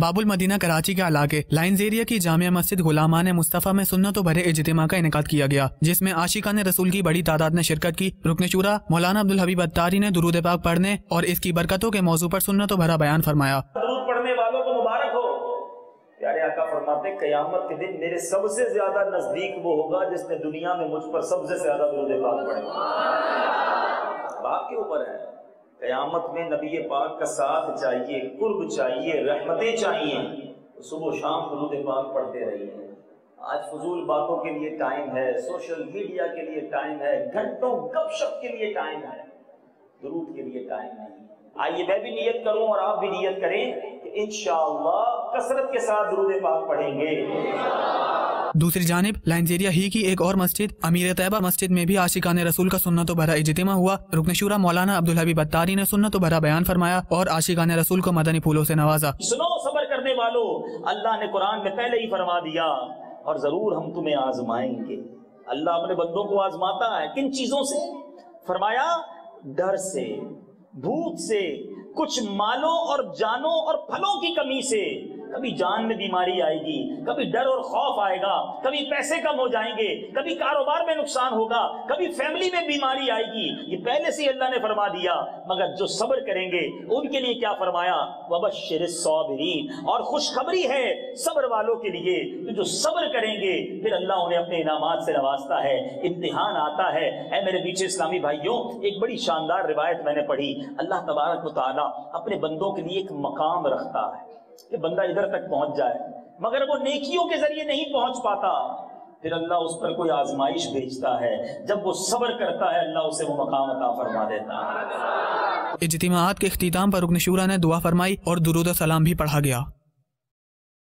باب المدینہ کراچی کے علاقے لائنز ایریا کی جامع مسجد غلامان مصطفیٰ میں سنت و بھرے اجتماع کا انعقاد کیا گیا، جس میں عاشقان رسول کی بڑی تعداد نے شرکت کی۔ رکن شورا مولانا عبدالحبیب اتاری نے درود پاک پڑھنے اور اس کی برکتوں کے موضوع پر سنت و بھرا بیان فرمایا۔ درود پڑھنے والوں کو مبارک ہو۔ پیارے آقا فرماتے ہیں قیامت کے دن میرے سب سے زیادہ نزدیک وہ ہوگا جس نے دنیا میں مجھ پر سب سے زیادہ درود پاک پڑھے۔ باپ کے اوپر ہے، قیامت میں نبی پاک کا ساتھ چاہیے، قرب چاہیے، رحمتیں چاہیے، صبح و شام درود پاک پڑھتے رہیے۔ آج فضول باتوں کے لیے ٹائم ہے، سوشل میڈیا کے لیے ٹائم ہے، گھنٹوں گپ شپ کے لیے ٹائم ہے، درود کے لیے ٹائم نہیں۔ آئیے میں بھی نیت کروں اور آپ بھی نیت کریں کہ انشاءاللہ کثرت کے ساتھ درود پاک پڑھیں گے۔ دوسری جانب لائنز ایریا ہی کی ایک اور مسجد امیر طیبہ مسجد میں بھی عاشقان رسول کا سنت و بھرا اجتماع ہوا۔ رکن شورا مولانا عبدالحبیب اتاری نے سنت و بھرا بیان فرمایا اور عاشقان رسول کو مدنی پھولوں سے نوازا۔ سنو صبر کرنے والو، اللہ نے قرآن میں پہلے ہی فرما دیا اور ضرور ہم تمہیں آزمائیں گے۔ اللہ اپنے بندوں کو آزماتا ہے، کن چیزوں سے؟ فرمایا ڈر سے، بھوک سے، کچھ مالوں اور جانوں اور پھلوں کی کمی سے۔ کبھی جان میں بیماری آئے گی، کبھی ڈر اور خوف آئے گا، کبھی پیسے کم ہو جائیں گے، کبھی کاروبار میں نقصان ہوگا، کبھی فیملی میں بیماری آئے گی۔ یہ پہلے سے اللہ نے فرما دیا، مگر جو صبر کریں گے ان کے لیے کیا فرمایا؟ وَبَشِّرِ الصَّابِرِينَ، اور خوشخبری ہے صبر والوں کے لیے، جو صبر کریں گے پھر اللہ انہیں اپنے انعامات سے نوازتا ہے، امتحان آتا ہے۔ اے میرے پیچھے اسلامی بھائیوں، ایک بڑی شاندار روایت میں نے پڑھی۔ اللہ تبارک و تعالیٰ اپنے بندوں کے لیے ایک مقام رکھتا ہے کہ بندہ ادھر تک پہنچ جائے، مگر وہ نیکیوں کے ذریعے نہیں پہنچ پاتا، پھر اللہ اس پر کوئی آزمائش بھیجتا ہے۔ جب وہ صبر کرتا ہے اللہ اسے وہ مقام عطا فرما دیتا ہے۔ اجتماعات کے اختتام پر رکن شورا نے دعا فرمائی اور درود و سلام بھی پڑھا گیا۔